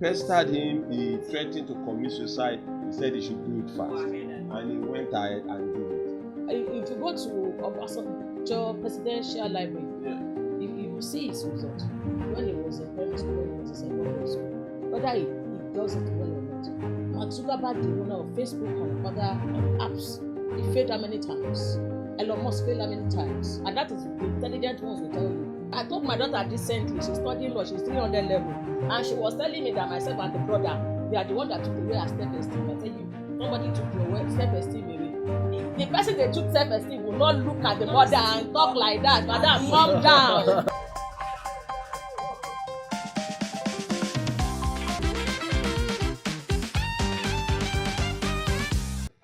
pestered him, he threatened to commit suicide. He said he should do it fast. And he went ahead and did it. If you go to Obasanjo Presidential Library, you will see his result when he was in primary school, when he was in secondary school. Whether he does it well or not. Mark Zuckerberg, the owner of Facebook and other apps, he failed how many times? Elon Musk failed how many times? And that is the intelligent ones will tell you. I told my daughter recently, she's studying law, she's 300 level, and she was telling me that myself and the brother, they are the one that took away her self-esteem. I tell you, somebody took your self-esteem away. The person they took self-esteem will not look at the mother and talk like that. Madam, calm down.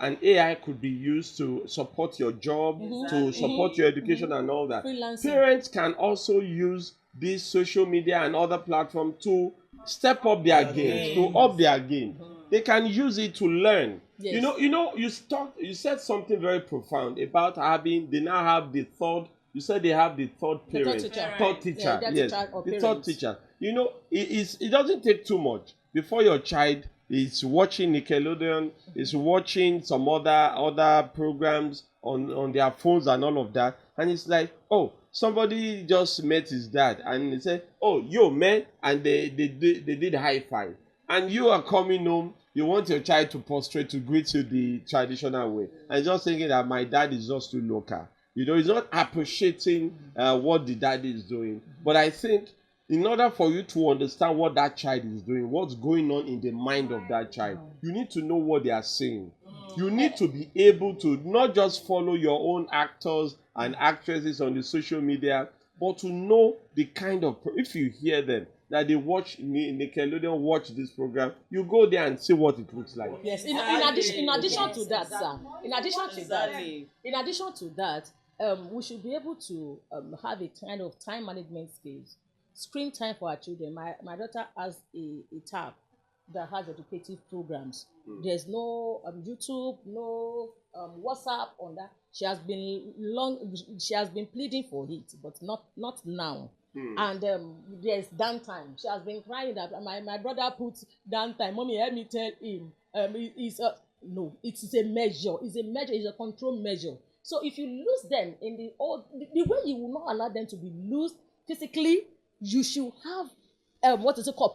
And AI could be used to support your job, to support your education and all that. Parents can also use this social media and other platforms to step up their game, to up their game. They can use it to learn. Yes. You said something very profound about they now have the third. You said they have the third parent, third teacher. Yes, the third teacher. It doesn't take too much before your child is watching Nickelodeon, is watching some other programs on their phones and all of that, and it's like, oh, somebody just met his dad, and they said, oh, yo, man, and they did high five, and you are coming home. You want your child to prostrate, to greet you the traditional way. And just thinking that my dad is just too local. He's not appreciating what the dad is doing. But I think in order for you to understand what that child is doing, what's going on in the mind of that child, you need to know what they are saying. You need to be able to not just follow your own actors and actresses on the social media, but to know the kind of, if you hear them, that they watch Nickelodeon, watch this program, you go there and see what it looks like. Yes, in addition to that, sir, in addition to that, we should be able to have a kind of time management skills, screen time for our children. My daughter has a tab that has educative programs. There's no YouTube, no WhatsApp on that. She has been pleading for it, but not now. And there's downtime. She has been crying that my brother puts downtime. Mommy, help me tell him. No, it is a measure. It's a control measure. So if you lose them in the way you will not allow them to be loosed physically, you should have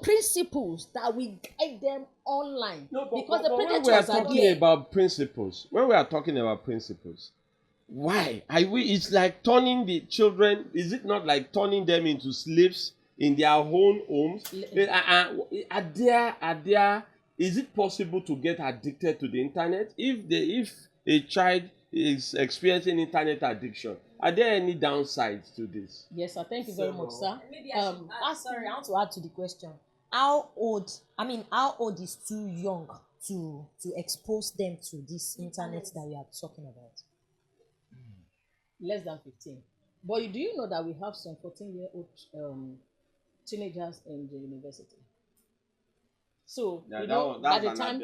principles that will guide them online. No, because the when we are talking about principles, why are we? It's like turning the children. Is it not like turning them into slaves in their own homes? Is it possible to get addicted to the internet? If a child is experiencing internet addiction, are there any downsides to this? Yes, sir. Thank you very much, sir. Maybe I want to add to the question. How old is too young to expose them to this internet that we are talking about? Less than 15. But do you know that we have some 14-year-old teenagers in the university? So that's by the an time,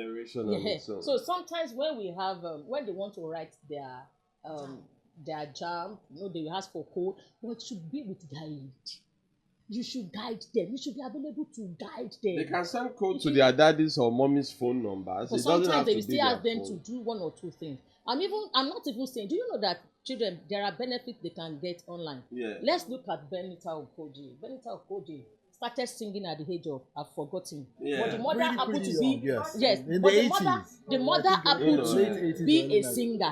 so sometimes when we have when they want to write their jam, they will ask for code, but it should be with guide. You should guide them. You should be available to guide them. They can send code to their daddy's or mommy's phone numbers. But sometimes they will still ask them to do one or two things. I'm not even saying, do you know that children, there are benefits they can get online? Yeah. Let's look at Benita Okoji. Benita Okoji started singing at the age of, I've forgotten. Yeah. But the mother happened to be, yes. In but the mother happened to be a singer.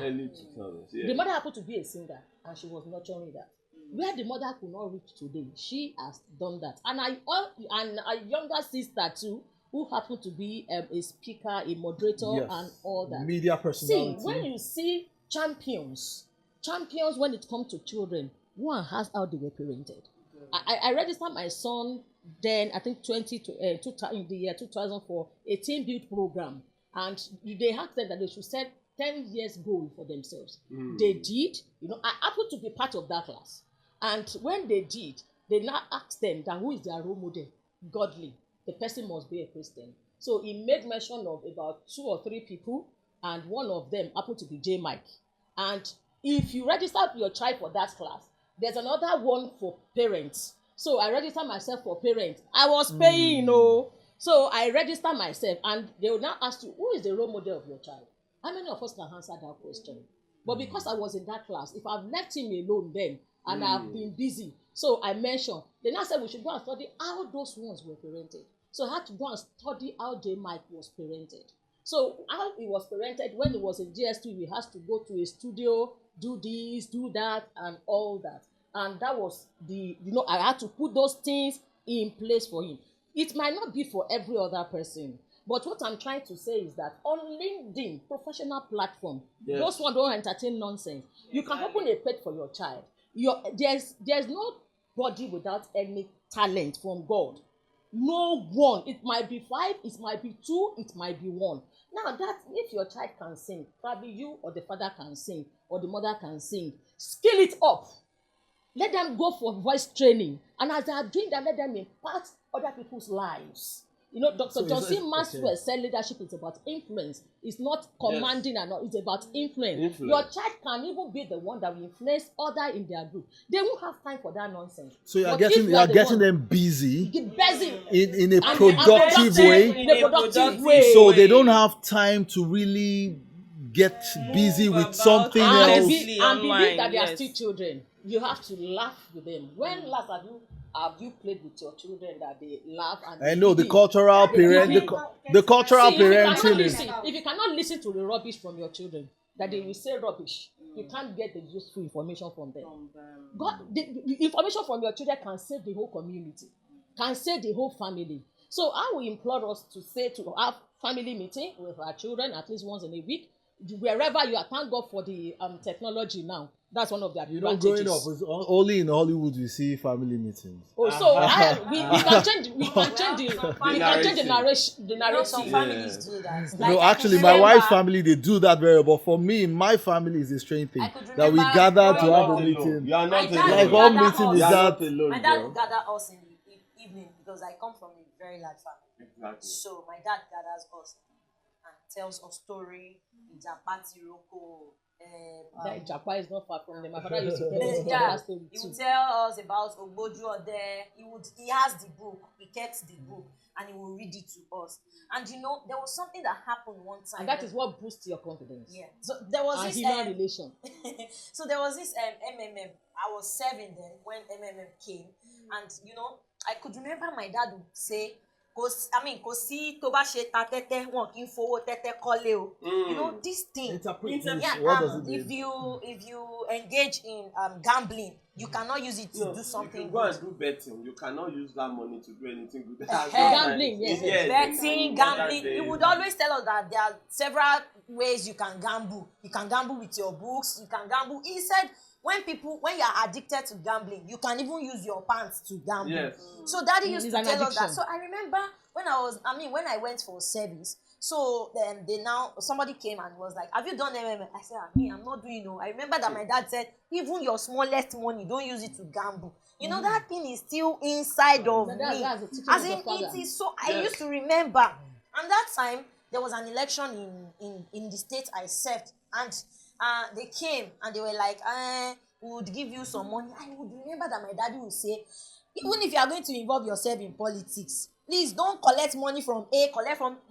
The mother happened to be a singer, and she was nurturing that. Where the mother could not reach today, she has done that. And a younger sister too, who happened to be a speaker, a moderator, and all that. Media personality. See, when you see champions when it comes to children, one has how they were parented. I registered my son then, I think in the year 2000 for a team build program. And they asked them that they should set 10 years goal for themselves. They did. I happened to be part of that class. And when they did, they now asked them that who is their role model? Godly. The person must be a Christian. So he made mention of about 2 or 3 people, and one of them happened to be J. Mike. And if you register your child for that class, there's another one for parents. So I registered myself for parents. I was paying, So I register myself, and they will now ask you, who is the role model of your child? How many of us can answer that question? But because I was in that class, if I've left him alone then, and I've been busy, so I mentioned, they now said we should go and study how those ones were parented. So I had to go and study how J. Mike was parented. So how he was parented when he was in GS2, he has to go to a studio, do this, do that, and all that. And that was I had to put those things in place for him. It might not be for every other person. But what I'm trying to say is that on LinkedIn, professional platform, those ones don't entertain nonsense. You can open a page for your child. There's nobody without any talent from God. No one. It might be 5, it might be 2, it might be 1. Now that if your child can sing, probably you or the father can sing or the mother can sing, skill it up. Let them go for voice training. And as they are doing that, let them impact other people's lives. Dr. John C. Maxwell said leadership is about influence. It's not commanding and all. It's about influence. Your child can even be the one that will influence others in their group. They won't have time for that nonsense. So you are getting them busy in a productive way. So they don't have time to really get busy with something else. And believe that they are still children. You have to laugh with them. When last have you played with your children that they laugh and I know the cultural parenting is. If you cannot listen to the rubbish from your children, that they will say rubbish, you can't get the useful information from them. The information from your children can save the whole community, can save the whole family. So I will implore us to have family meeting with our children at least once in a week, wherever you are. Thank God for the technology now. That's one of the advantages. Growing up, only in Hollywood we see family meetings. Oh, so we can change. We can change the narration. Some families do that. No, actually, my wife's family, they do that very well. But for me, my family is a strange thing that we gather to have a meeting. You are not alone. Like one meeting is that. My dad would gather us in the evening because I come from a very large family. Exactly. So my dad gathers us and tells us story. Japati Roko. That Japa is not far from them. My father used to tell us. He would tell us about Ogboju Ode. He has the book. He kept the book, and he will read it to us. And there was something that happened one time. And that is what boosts your confidence. Yeah. So there was this human relation. So there was this MMM. I was 7 then when MMM came, and I could remember my dad would say, kò sí tó bá ṣe ta tẹ́tẹ́ wọn kì í fowó tẹ́tẹ́ kọ́lé o. This thing. If you engage in gambling, you cannot use it to do something. You can go and do betting. You cannot use that money to do anything good. Gambling, yes. Betting, gambling. He would always tell us that there are several ways you can gamble. You can gamble with your books. You can gamble. He said, when you are addicted to gambling, you can even use your pants to gamble. Yes. So daddy used to tell us that. So I remember when I went for service, so then somebody came and was like, have you done MMA? I said, I'm not doing no. I remember that my dad said, even your smallest money, don't use it to gamble. That thing is still inside of me. As in, it is so, I used to remember. And that time, there was an election in the state I served, and they came and they were like, we would give you some money. I would remember that my daddy would say, even if you are going to involve yourself in politics, please don't collect money from A,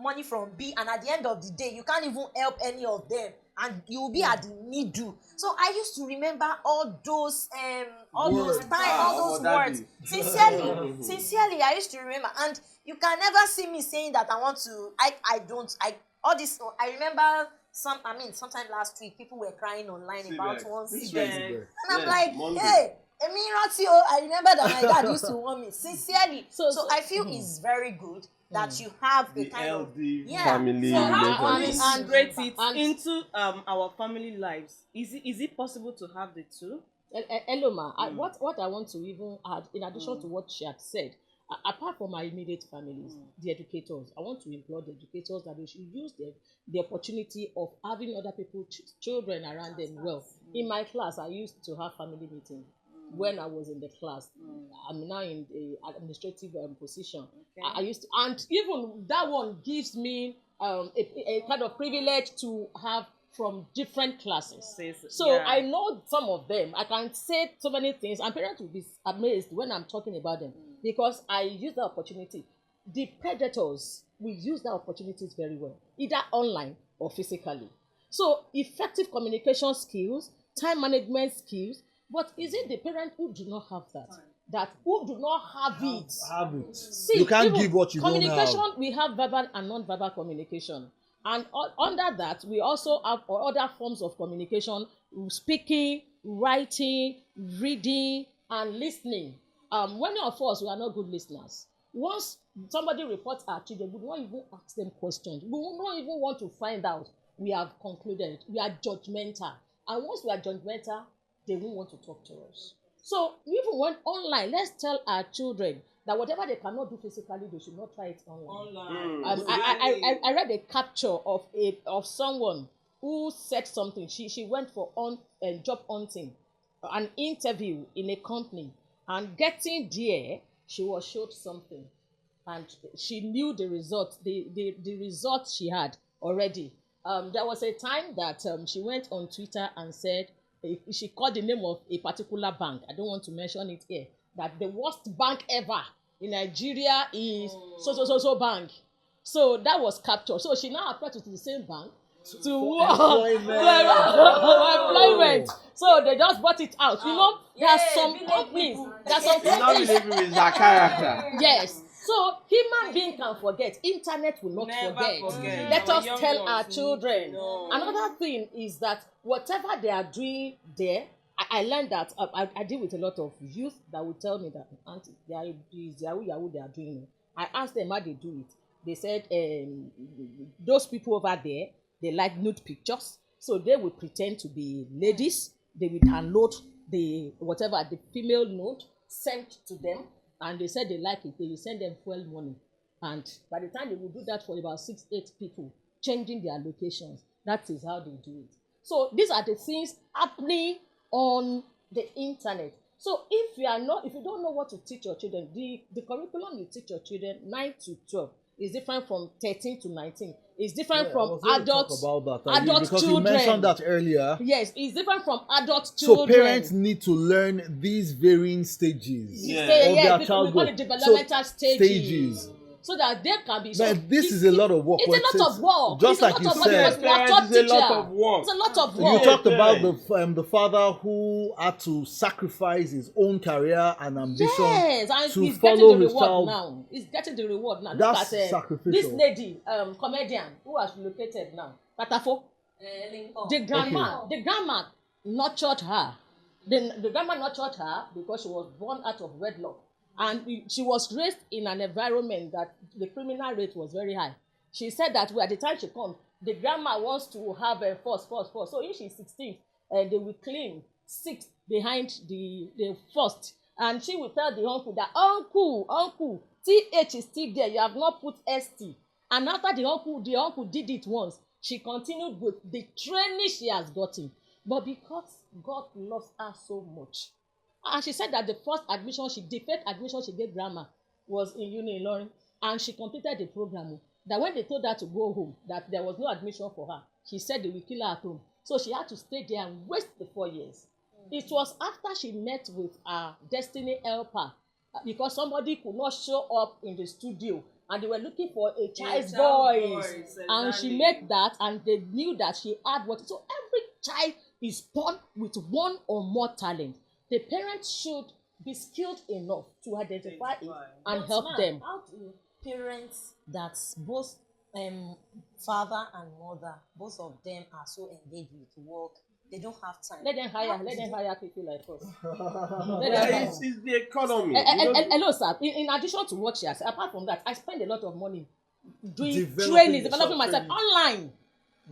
money from B, and at the end of the day, you can't even help any of them, and you will be at the middle. So I used to remember all those words. Sincerely, I used to remember, and you can never see me saying that I want to. I remember. Sometime last week, people were crying online about one cigarette. And I'm like, hey, I remember that my dad used to want me. Sincerely. So I feel it's very good that you have a kind of family. So how can we integrate it into our family lives? Is it possible to have the two? Eloma, what I want to even add, in addition to what she had said, apart from my immediate families, the educators, I want to implore the educators that they should use the opportunity of having other people's children around them well. In my class, I used to have family meetings when I was in the class. I'm now in the administrative position. Okay. I used to, and even that one gives me a kind of privilege to have from different classes. So I know some of them. I can say so many things, and parents will be amazed when I'm talking about them because I use the opportunity. the predators will use that opportunities very well, either online or physically. So effective communication skills, time management skills, but is it the parent who do not have that who do not have it? See, you can't give what you don't have. Communication, we have verbal and non-verbal communication. And under that, we also have other forms of communication, speaking, writing, reading, and listening. Many of us, we are not good listeners. Once somebody reports our children, we won't even ask them questions. We will not even want to find out. We have concluded. We are judgmental. And once we are judgmental, they won't want to talk to us. So even when online, let's tell our children that whatever they cannot do physically, they should not try it online. I read a capture of someone who said something. She went for job hunting, an interview in a company, and getting there, she was showed something, and she knew the result, the result she had already. There was a time that she went on Twitter and said, she called the name of a particular bank. I don't want to mention it here. That the worst bank ever in Nigeria is so bank. So that was captured. So she now applied to the same bank to employment. So they just brought it out. You know, there are some companies. There are some companies. Is a character. Yes. So human being can forget. Internet will not forget. Let us tell our children. No. Another thing is that whatever they are doing there, I learned that I deal with a lot of youth that will tell me that, Auntie, they are doing it. I asked them how they do it. They said those people over there, they like nude pictures, so they will pretend to be ladies. They will download the female nude sent to them. And they said they like it, they will send them fuel money. And by the time they will do that for about 6-8 people, changing their locations, that is how they do it. So these are the things happening on the internet. So if you don't know what to teach your children, the curriculum you teach your children 9 to 12 is different from 13 to 19. It's different from adult because children. You mentioned that earlier. Yes, it's different from adult children. So parents need to learn these varying stages of their childhood. We call it developmental stages. So that there can be. But this is a lot of work. It's a lot of work. Just like you said, it's a lot of work. It's a lot of work. You talked about the father who had to sacrifice his own career and ambition to follow his child. Now. He's getting the reward now. That's sacrificial. This lady, comedian, who has relocated now, Patafo, the grandma nurtured her. The grandma nurtured her because she was born out of wedlock. And she was raised in an environment that the criminal rate was very high. She said that at the time she comes, the grandma wants to have a first. So if she's 16, they will claim 6 behind the first. And she will tell the uncle that, Uncle, TH is still there. You have not put ST. And after the uncle did it once, she continued with the training she has gotten. But because God loves her so much, and she said that the first admission she gave grandma was in uni in Ilorin, and she completed the program. That when they told her to go home, that there was no admission for her, she said they will kill her at home. So she had to stay there and waste the 4 years. It was after she met with her destiny helper, because somebody could not show up in the studio, and they were looking for a child's voice. Exactly. And she made that, and they knew that she had what. So every child is born with one or more talent. The parents should be skilled enough to identify it and help them. How do parents that both father and mother, both of them are so engaged with work, they don't have time? Let them hire people like us. It's the economy. Hello, sir. In addition to what she has, apart from that, I spend a lot of money doing training, developing myself online.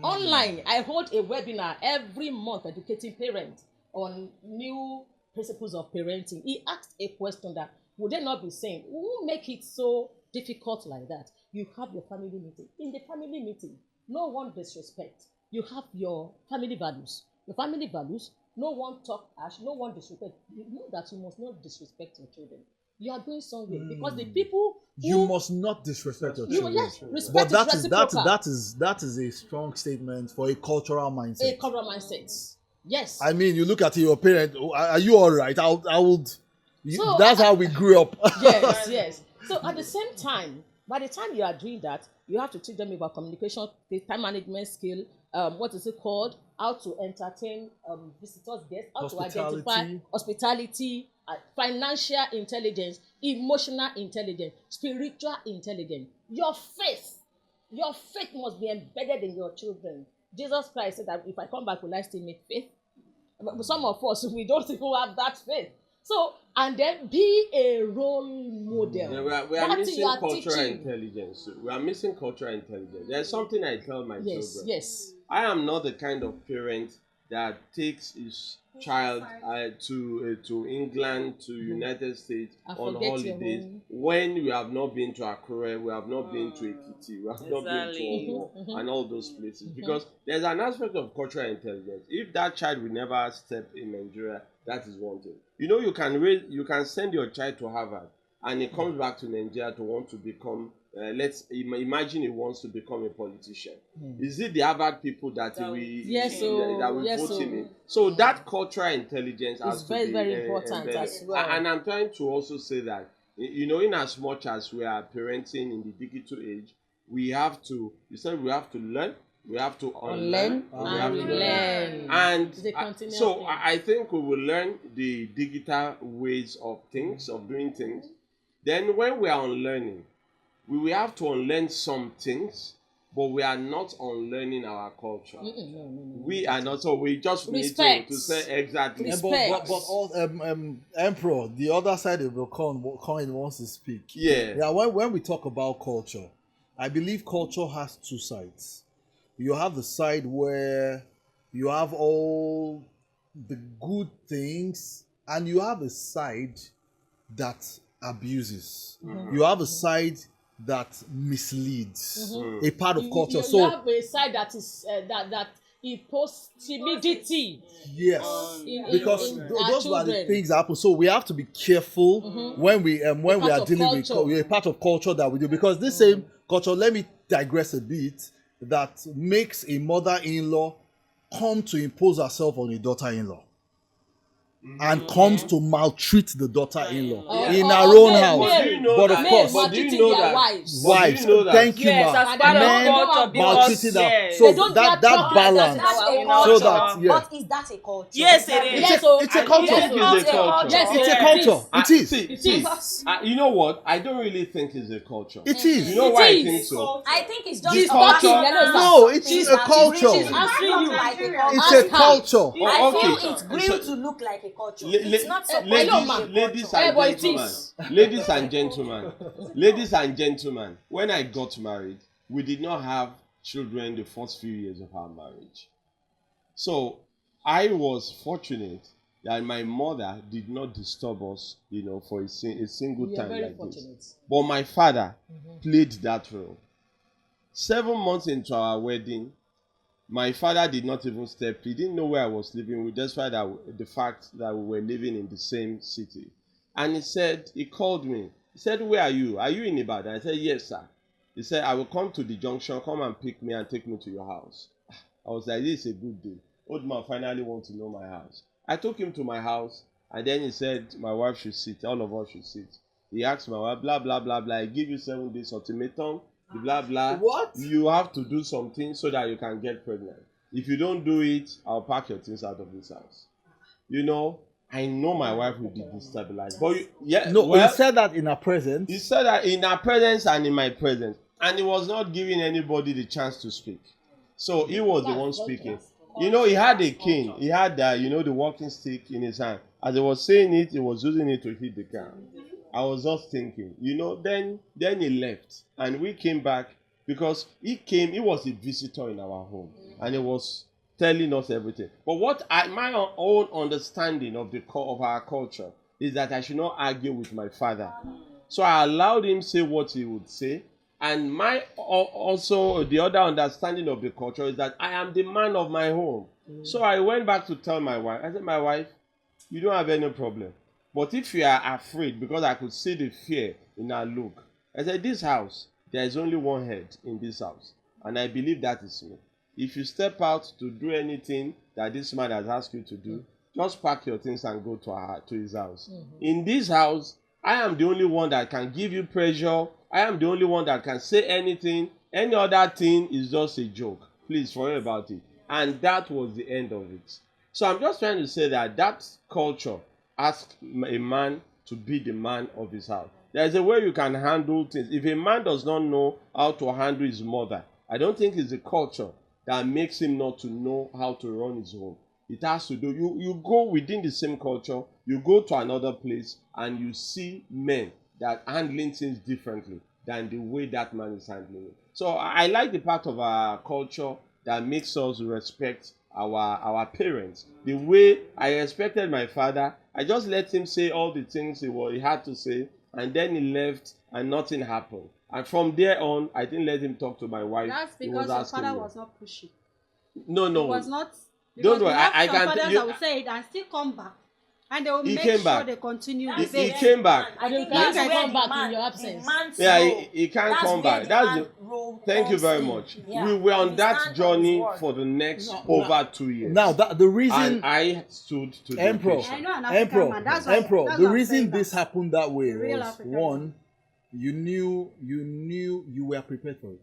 Online, I hold a webinar every month educating parents on new principles of parenting. He asked a question that would they not be saying, who make it so difficult like that? You have your family meeting. In the family meeting, no one disrespect. You have your family values. Your family values, no one talk harsh, no one disrespect. You know that you must not disrespect your children. You are going somewhere because the people you must not disrespect your children. Yes, respect that is a strong statement for a cultural mindset. A cultural mindset. Yes. I mean, you look at your parent. Are you all right? That's how we grew up. Yes. So at the same time, By the time you are doing that, you have to teach them about communication, the time management skill, what is it called, how to entertain visitors, guests, how to identify hospitality, financial intelligence, emotional intelligence, spiritual intelligence. Your faith must be embedded in your children. Jesus Christ said that if I come back, will I still make faith? But some of us, we don't even have that faith. So, and then be a role model. Yeah, we are missing cultural intelligence. We are missing cultural intelligence. There's something I tell my children. Yes. I am not the kind of parent that takes his child to England, to United States on holidays when we have not been to Akure, we have not been to Ekiti, we have not been to Owo and all those places. Because there's an aspect of cultural intelligence. If that child will never step in Nigeria, that is one thing. You know, you can send your child to Harvard and he comes back to Nigeria to want to become let's imagine he wants to become a politician. Is it the Harvard people that we vote him in? So that cultural intelligence has to be very important as well. And I'm trying to also say that, you know, in as much as we are parenting in the digital age, we have to learn, we have to unlearn, and we have to learn. And so I think we will learn the digital ways of things, of doing things. Then when we are unlearning, we will have to unlearn some things, but we are not unlearning our culture. We are not. So we just need to say exactly. But all, Emperor, the other side of the coin wants to speak. Yeah. When we talk about culture, I believe culture has two sides. You have the side where you have all the good things, and you have a side that abuses. You have a side that misleads, a part of culture. You have a side that is that imposes timidity. Yes, because those are the things that happen. So we have to be careful when we are dealing with a part of culture that we do. Because this same culture, let me digress a bit, that makes a mother-in-law come to impose herself on a daughter-in-law. And comes to maltreat the daughter-in-law in her own house. But of course, but do you know that wives, thank you, ma. Men maltreating them. So that balance. So that, but is that a culture? Yes, it is. It's a culture. It's a culture. It is. You know what? I don't really think it's a culture. It is. You know why I think so? I think it's just a culture. No, it is a culture. It's a culture. I feel it's grilled to look like a culture. It's not ladies and gentlemen, when I got married, we did not have children the first few years of our marriage. So I was fortunate that my mother did not disturb us, you know, for a single time like this. But my father played that role. 7 months into our wedding, my father did not even step. He didn't know where I was living with, despite the fact that we were living in the same city. And he called me. He said, "Where are you? Are you in Ibadan?" I said, "Yes, sir." He said, "I will come to the junction, come and pick me and take me to your house." I was like, "This is a good day. Old man finally wants to know my house." I took him to my house, and then he said, "My wife should sit. All of us should sit." He asked my wife, blah, blah, blah, blah. I give you 7 days ultimatum. Blah blah. What? You have to do something so that you can get pregnant. If you don't do it, I'll pack your things out of this house. You know, I know my wife will be destabilized. But he said that in her presence. He said that in her presence and in my presence, and he was not giving anybody the chance to speak. So he was the one speaking. You know, he had a cane. He had the walking stick in his hand. As he was saying it, he was using it to hit the ground. I was just thinking, you know, then he left and we came back because he was a visitor in our home and he was telling us everything. But my own understanding of our culture is that I should not argue with my father. So I allowed him say what he would say. And also the other understanding of the culture is that I am the man of my home. So I went back to tell my wife, I said, "My wife, you don't have any problem. But if you are afraid," because I could see the fear in her look, I said, "This house, there is only one head in this house. And I believe that is me. If you step out to do anything that this man has asked you to do, just pack your things and go to his house. In this house, I am the only one that can give you pressure. I am the only one that can say anything. Any other thing is just a joke. Please forget about it. And that was the end of it. So I'm just trying to say that culture asks a man to be the man of his house. There's a way you can handle things. If a man does not know how to handle his mother, I don't think it's the culture that makes him not to know how to run his home. It has to do, you go within the same culture, you go to another place, and you see men that handling things differently than the way that man is handling it. So I like the part of our culture that makes us respect our parents. The way I respected my father, I just let him say all the things he had to say, and then he left and nothing happened. And from there on, I didn't let him talk to my wife. That's because your father was not pushy. No. He was not. Don't worry. I can tell you. I will say it and still come back. And they will make sure they continue with it. He came back. And he can't come back in your absence. Yeah, he can't come back. Thank you very much. Yeah. We were on that journey for the next over 2 years. Now, the reason... And I stood to the Emperor, the reason this happened that way was, African one, you knew you were prepared for it.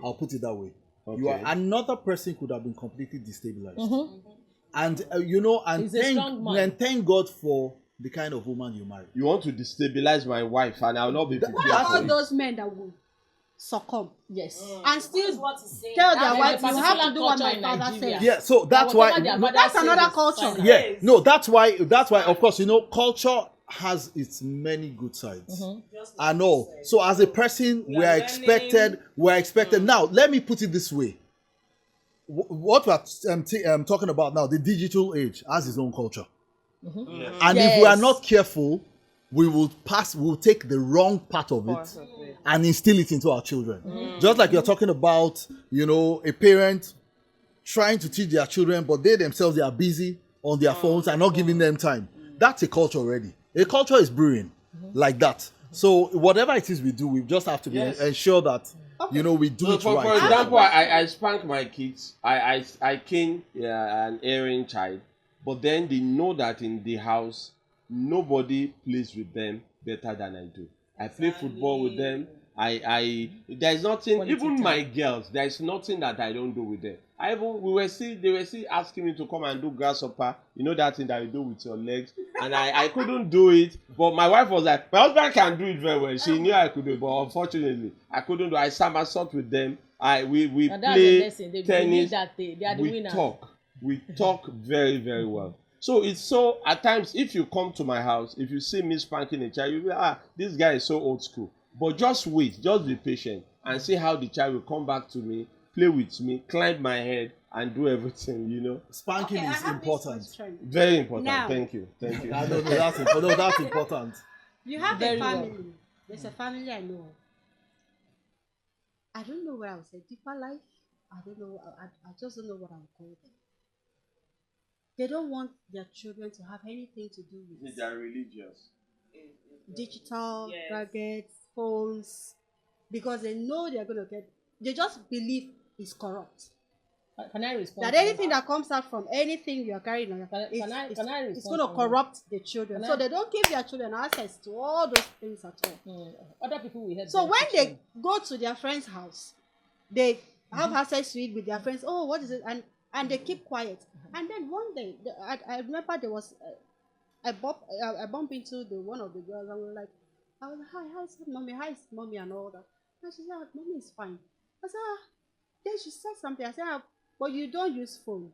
I'll put it that way. Okay. Another person could have been completely destabilized. Mm-hmm. And thank God for the kind of woman you married. You want to destabilize my wife, and I will not be prepared. What about those men that will succumb? Yes. And still tell their wife, you have to do what my father says. Yeah, so that's why. That's another culture. Yeah, no, that's why. Of course, culture has its many good sides. Mm-hmm. And all. So as a person, we're expected. Now, let me put it this way. What we're talking about now, the digital age has its own culture. Mm-hmm. Yes. And if we are not careful, we'll take the wrong part of it and instill it into our children. Mm-hmm. Just like you're talking about, a parent trying to teach their children, but they themselves, they are busy on their phones and not giving them time. That's a culture already. A culture is brewing like that. So whatever it is we do, we just have to ensure that we do it right. For example, I spank my kids. I cane an erring child, but then they know that in the house nobody plays with them better than I do. I play football with them. There's nothing. Even my girls, there's nothing that I don't do with them. They were still asking me to come and do grasshopper. You know that thing that you do with your legs, and I couldn't do it. But my wife was like, my husband can do it very well. She knew I could do it, but unfortunately, I couldn't do it. I somersault with them. We play tennis. We talk very, very well. So it's so at times if you come to my house, if you see me spanking a child, you'll be this guy is so old school. But just wait, just be patient and see how the child will come back to me, play with me, climb my head, and do everything, Spanking is important. Very important. Now, Thank you. I don't know, that's important. No, that's important. You have a family. Well. There's a family I know. I don't know where I would say deeper life. I don't know. I just don't know what I would call them. They don't want their children to have anything to do with. They are religious. Digital gadgets, phones, because they know they're going to get. They just believe it's corrupt. Can I respond? That anything that comes out from anything you are carrying on your it's going to corrupt the children. So they don't give their children access to all those things at all. Other people will help. So when they go to their friend's house, they have access to it with their friends. Oh, what is it? And they keep quiet. And then one day, I remember there was, I bumped into one of the girls and we were like, I was like, hi, mommy, and all that. And she said, mommy is fine. I said, then she said something. I said, but you don't use phone.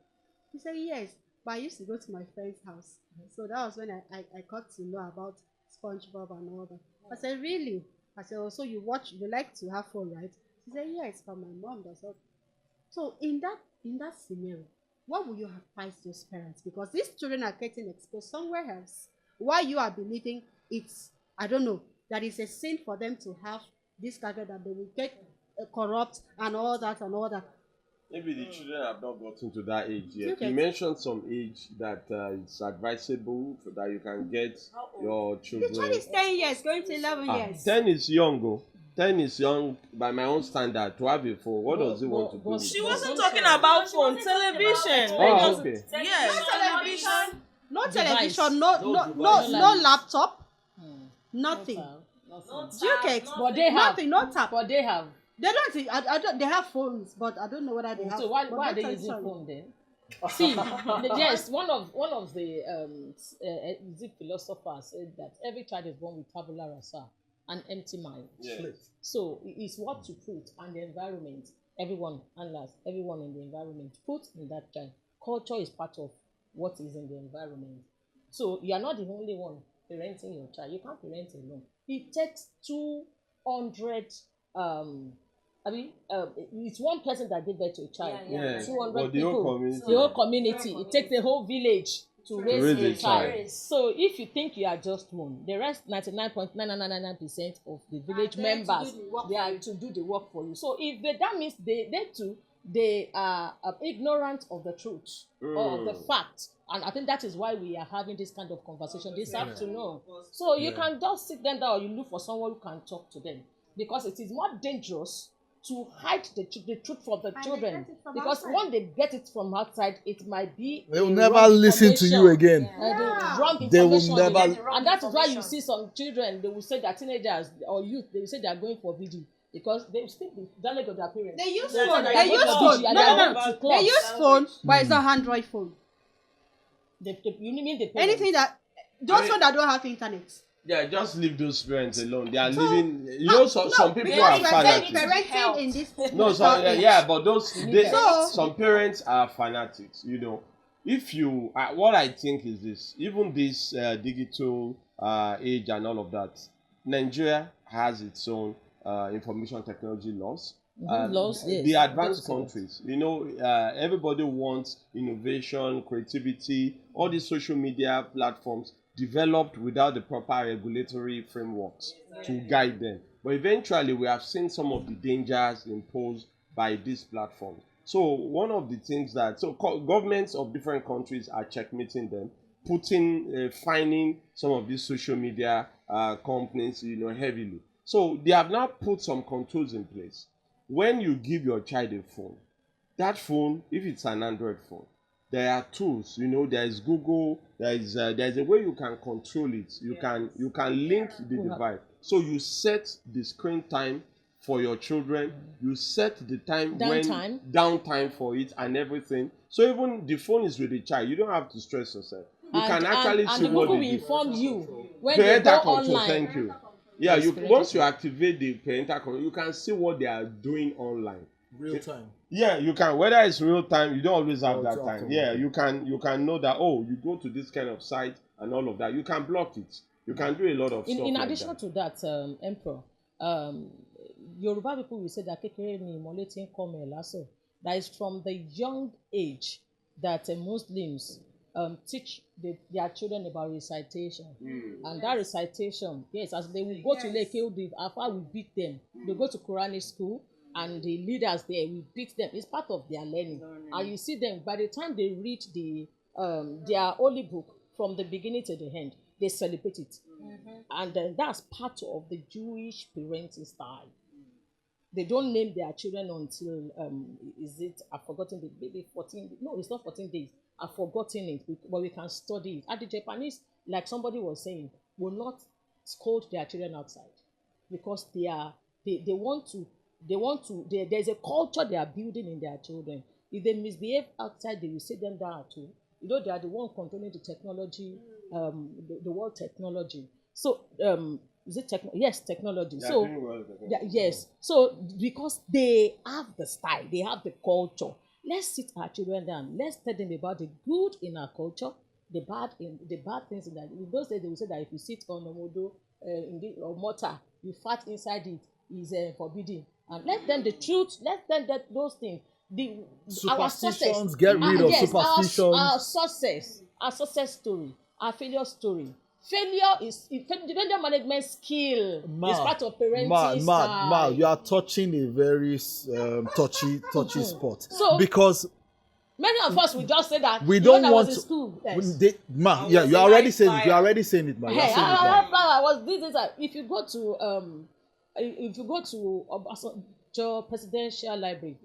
She said, yes, but I used to go to my friend's house. So that was when I got to know about SpongeBob and all that. I said, really? I said, oh, so you like to have phone, right? She said, yes, but my mom does not. So in that scenario, what will you advise those parents? Because these children are getting exposed somewhere else. Why you are believing it's, I don't know, that it's a sin for them to have this gadget that they will get corrupt and all that. Maybe the children have not gotten to that age yet. You mentioned some age that it's advisable that you can get your children. The child is 10 years, going to 11 years. 10 is young, 10 is young by my own standard to have a phone. What does he want to do? She wasn't talking about phone, television. Oh, okay. Yes, no television, no laptop. Nothing. No Do you get? But they have. Nothing, not tap. But they have. They don't. I don't. They have phones, but I don't know whether they have. So why are they using phone then? See, yes, one of the philosophers said that every child is born with tabula rasa, an empty mind. Yes. So it's what to put and the environment. Everyone in the environment put in that child. Culture is part of what is in the environment. So you are not the only one parenting your child. You can't parent alone. It takes 200 it's one person that gave birth to a child. 200 people. The whole community. It takes the whole village to raise a child. So if you think you are just one, the rest 99.9999% of the village members they are to do the work for you. So if that means they are ignorant of the truth or of the fact. And I think that is why we are having this kind of conversation this afternoon. So you can just sit them down or you look for someone who can talk to them. Because it is more dangerous to hide the truth from the children. Because when they get it from outside, it might be they will never listen to you again. They will never. And that is why you see some children, they will say that teenagers or youth, they will say they are going for video. Because they still be dialect of their parents. They use phone. They use phone. They use phone, but it's not Android phone. You mean the parents? Anything that those ones that don't have internet. Yeah, just leave those parents alone. They are living. Some people are fanatics. Parenting in this. No, but some parents are fanatics. If you, what I think is this: even this digital age and all of that, Nigeria has its own information technology laws. Laws, yes. The advanced countries, everybody wants innovation, creativity, all these social media platforms developed without the proper regulatory frameworks to guide them. But eventually, we have seen some of the dangers imposed by these platforms. So one of the things governments of different countries are checkmating them, fining some of these social media companies, heavily. So they have now put some controls in place. When you give your child a phone, that phone, if it's an Android phone, there are tools. There is Google. There is a way you can control it. You can link the device. So you set the screen time for your children. You set the downtime for it and everything. So even the phone is with the child. You don't have to stress yourself. You can actually see what Google will inform you when they go online. Thank you. Yeah, once you activate the parental control, you can see what they are doing online. Real time. Yeah, you can. Whether it's real time, you don't always have that time. Yeah, you can know that. You go to this kind of site and all of that. You can block it. You can do a lot of stuff. In addition to that, Emperor, Yoruba people will say that kekere ni moletin come lasso. That is from the young age that Muslims teach their children about recitation. And that recitation, yes, as they will go to Leke, the Alpha will beat them. They go to Quranic school and the leaders there will beat them. It's part of their learning. And you see them, by the time they read their holy book from the beginning to the end, they celebrate it. And that's part of the Jewish parenting style. They don't name their children until I've forgotten the baby 14. No, it's not 14 days. I've forgotten it, but we can study it. And the Japanese, like somebody was saying, will not scold their children outside because there's a culture they are building in their children. If they misbehave outside, they will sit them down too. They are the one controlling the technology, the world technology. So is it yes, technology. So yes. So because they have the style, they have the culture. Let's sit our children down. Let's tell them about the good in our culture, the bad things in that. In those days, they will say that if you sit on a modo or mortar, you fart inside it is forbidden. And let them the truth. Let them that those things. Superstitions. Get rid of superstitions. Our success story, our failure story. Failure is failure management skill. It's part of parenting style. You are touching a very touchy spot. So, because many of us will just say that we don't want to. School, you are already saying it. You are already saying it, man. If you go to Obasanjo Presidential Library,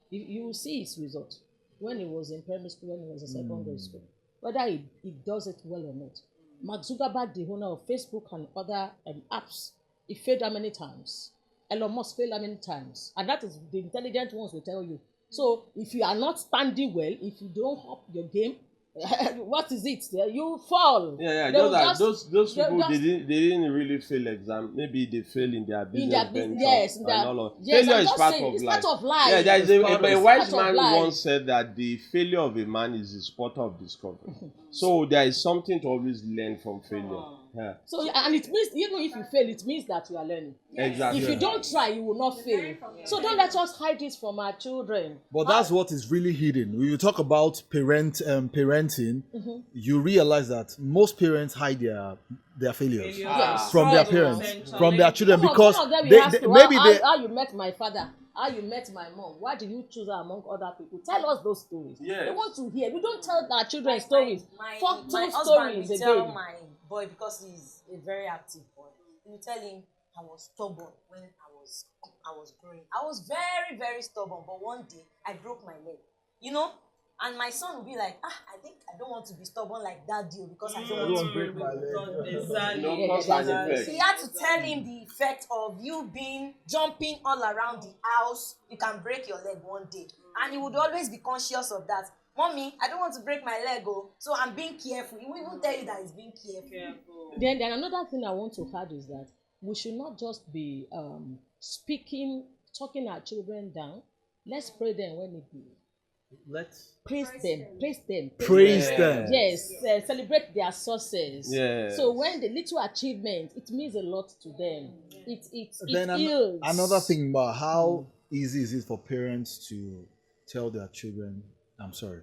you will see his result when he was in primary school, when he was in secondary school, whether he does it well or not. Mark Zuckerberg, the owner of Facebook and other apps, he failed how many times? Elon Musk failed how many times? And that is the intelligent ones will tell you. So if you are not standing well, if you don't up your game, what is it? You fall. Those people they didn't really fail exam. Maybe they fail in their business ventures and all of. Failure is part of life. Part of life. Yeah, there is a wise man once said that the failure of a man is his spot of discovery. So there is something to always learn from failure. Yeah. So and it means even if you fail, it means that you are learning. Exactly. If you don't try, you will not fail. So don't let us hide this from our children. But that's what is really hidden. When you talk about parenting, you realize that most parents hide their failures from their parents, from their children, because how you met my father, how you met my mom, why did you choose her among other people? Tell us those stories. They want to hear. We don't tell our children stories. My stories husband tell my boy, because he's a very active boy, he will tell him I was stubborn when I was growing. I was very, very stubborn, but one day I broke my leg. And my son will be like, I think I don't want to be stubborn like that deal because I don't want to break my leg. He had to tell him the effect of you jumping all around the house. You can break your leg one day. And he would always be conscious of that. Mommy, I don't want to break my leg, so I'm being careful. He will even tell you that he's being careful. Then another thing I want to add is that we should not just be talking our children down. Let's pray them when it be. Let's praise them. Praise them. Yes, celebrate their success. Yes. So when the little achievement, it means a lot to them. Another thing about how easy is it for parents to tell their children, I'm sorry,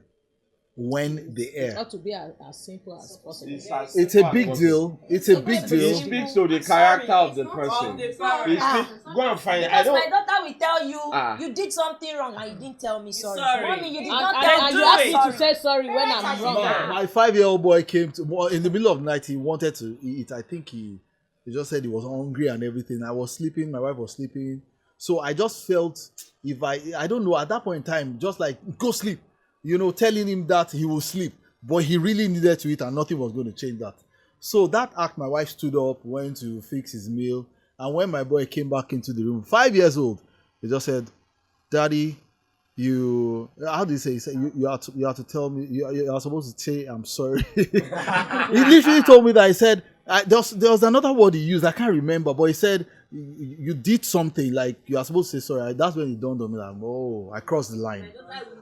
when they err. It's not to be as simple as possible. It's a big deal. It's a big deal. It speaks to the character of the person. Go and find it. Because my daughter will tell you, you did something wrong and you didn't tell me sorry. Mommy, you did not tell me. You asked me to say sorry when I'm wrong. My 5-year-old boy came in the middle of the night. He wanted to eat. I think he just said he was hungry and everything. I was sleeping. My wife was sleeping. So I just felt I don't know, at that point in time, just like, go sleep. Telling him that he will sleep, but he really needed to eat and nothing was going to change that. So that act, my wife stood up, went to fix his meal, and when my boy came back into the room, 5 years old, he just said, Daddy, how do you say? He said, you have to tell me, you are supposed to say, I'm sorry. He literally told me that. He said, there was another word he used, I can't remember, but he said, you did something, like you are supposed to say sorry. That's when it dawned on me that, I crossed the line.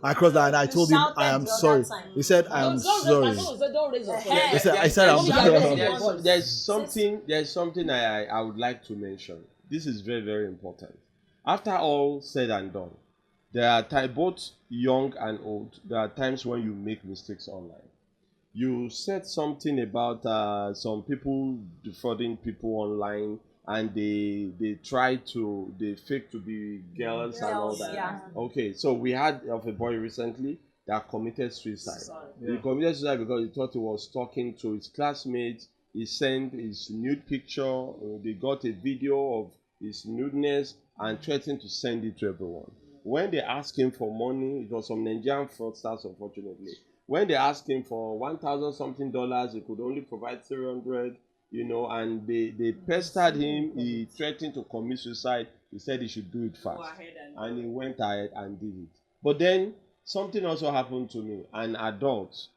I crossed that, and I told him I am sorry. He said I am sorry. I said I'm sorry. There's something I would like to mention. This is very, very important. After all said and done, there are times, both young and old, there are times when you make mistakes online. You said something about some people defrauding people online, and they fake to be girls and all that. Yeah. Okay, so we had of a boy recently that committed suicide. He committed suicide because he thought he was talking to his classmates. He sent his nude picture. They got a video of his nudeness and threatened to send it to everyone. When they asked him for money, it was some Nigerian fraudsters, unfortunately. When they asked him for $1,000 something, he could only provide 300. And they pestered him. He threatened to commit suicide. He said he should do it fast. And he went ahead and did it. But then something also happened to me. An adult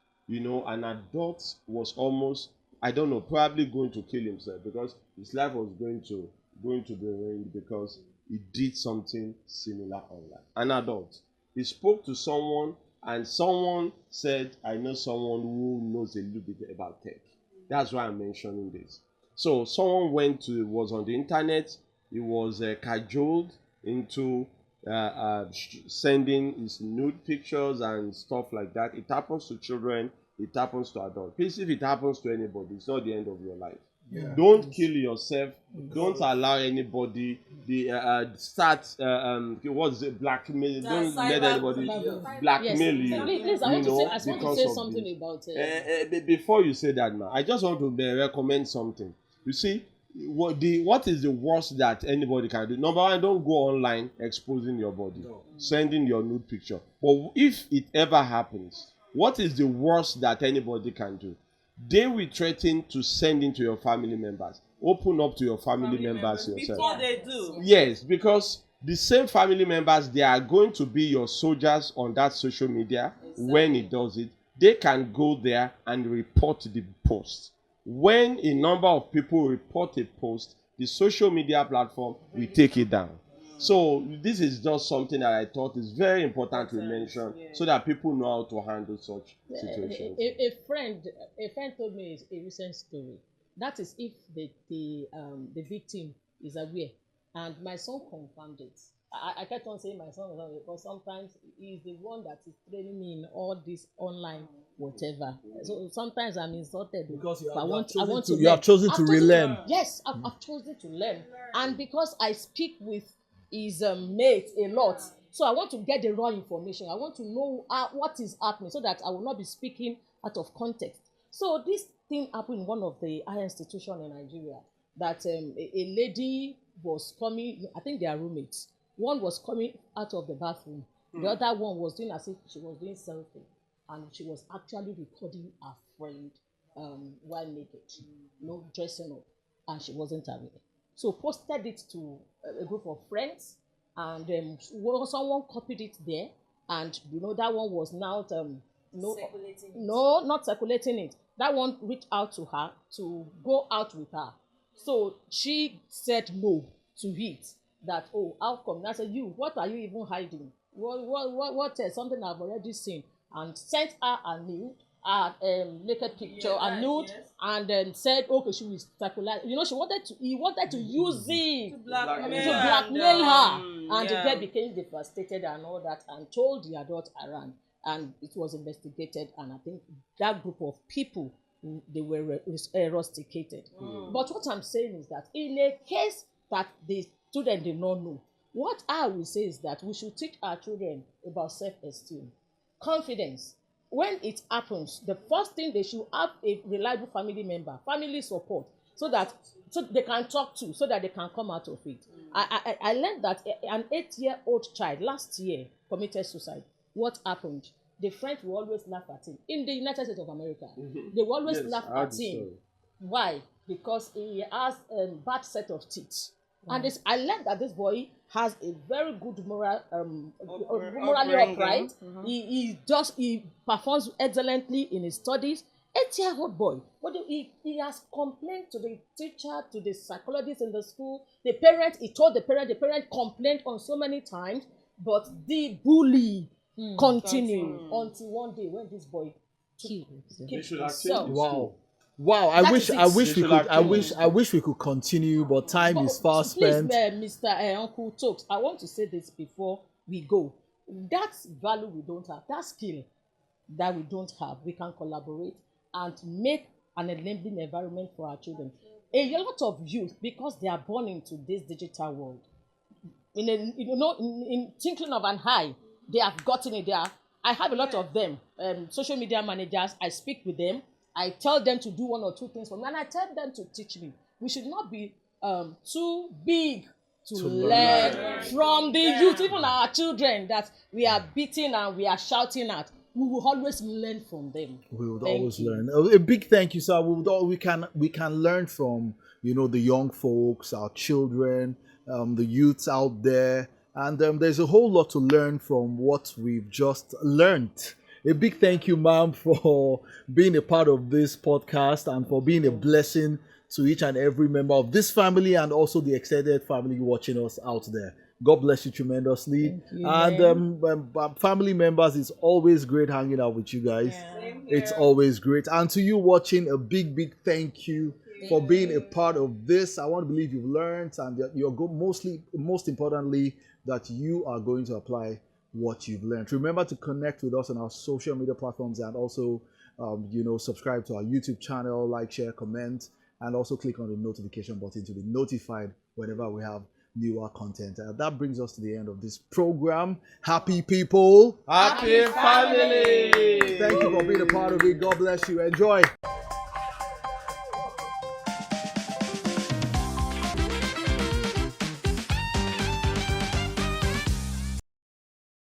was almost, probably going to kill himself because his life was going to be ruined because he did something similar online. An adult. He spoke to someone and someone said, I know someone who knows a little bit about tech. That's why I'm mentioning this. So someone was on the internet. He was cajoled into sending his nude pictures and stuff like that. It happens to children. It happens to adults. Please, if it happens to anybody, it's not the end of your life. Yeah. Don't kill yourself. Don't allow anybody what's it, blackmail. Don't let anybody blackmail you. Please, I want to say something about it. Before you say that, man, I just want to recommend something. You see, what is the worst that anybody can do? Number one, don't go online exposing your body, sending your nude picture. But if it ever happens, what is the worst that anybody can do? they will threaten to send into your family members. Open up to your family members yourself. Before they do. Yes, because the same family members, they are going to be your soldiers on that social media. When it does it. They can go there and report the post. When a number of people report a post, the social media platform will take it down. So this is just something that I thought is very important to mention, so that people know how to handle such situations. A friend told me a recent story. That is if the victim is aware, and my son confirmed it. I kept on saying my son because sometimes he's the one that is training me in all this online whatever. So sometimes I'm insulted because you have chosen to relearn. Yes, I've chosen to learn, and because I speak with his mate a lot, so I want to get the raw information. I want to know what is happening, so that I will not be speaking out of context. So this thing happened in one of the higher institutions in Nigeria, that a lady was coming. I think they are roommates. One was coming out of the bathroom. The other one was doing as if she was doing selfie, and she was actually recording her friend while naked, dressing up, and she wasn't aware. So posted it to a group of friends, and someone copied it there, and that one was now not circulating it. That one reached out to her to go out with her. So she said no to it. That, how come? And I said, what are you even hiding? What something I've already seen, and sent her a nude, naked picture, a nude, and then said, okay, she will circulate. He wanted to use it to blackmail her, and the girl became devastated and all that, and told the adult around, and it was investigated, and I think that group of people, they were rusticated. But what I'm saying is that in a case that the student did not know, what I will say is that we should teach our children about self-esteem, confidence. When it happens, the first thing, they should have a reliable family member, family support, so they can talk to, so that they can come out of it. I learned that an 8-year-old child last year committed suicide. What happened? The French will always laugh at him. In the United States of America, they will always laugh at him. Why? Because he has a bad set of teeth. And I learned that this boy has a very good morally upright. He performs excellently in his studies. 8-year-old boy. But he has complained to the teacher, to the psychologist in the school. He told the parent complained on so many times, but the bully continued until one day when this boy killed himself. Wow! I wish we could continue, but time is fast spent. Please, Mr. Uncle Tokes, I want to say this before we go. That value we don't have, that skill that we don't have, we can collaborate and make an enabling environment for our children. A lot of youth, because they are born into this digital world, in twinkling of an eye, they have gotten it there. I have a lot of them, social media managers. I speak with them. I tell them to do 1 or 2 things for me, and I tell them to teach me. We should not be too big to learn from the youth, even our children that we are beating and we are shouting at. We will always learn from them. We would always learn. A big thank you, sir. We can learn from the young folks, our children, the youths out there, and there's a whole lot to learn from what we've just learned. A big thank you, ma'am, for being a part of this podcast and for being a blessing to each and every member of this family and also the extended family watching us out there. God bless you tremendously. Thank you, and family members, it's always great hanging out with you guys. It's always great. And to you watching, a big thank you for being a part of this. I want to believe you've learned, and most importantly, that you are going to apply what you've learned. Remember to connect with us on our social media platforms, and also subscribe to our YouTube channel, like, share, comment, and also click on the notification button to be notified whenever we have newer content. That brings us to the end of this program. Happy people, happy family. Thank you for being a part of it. God bless you. Enjoy.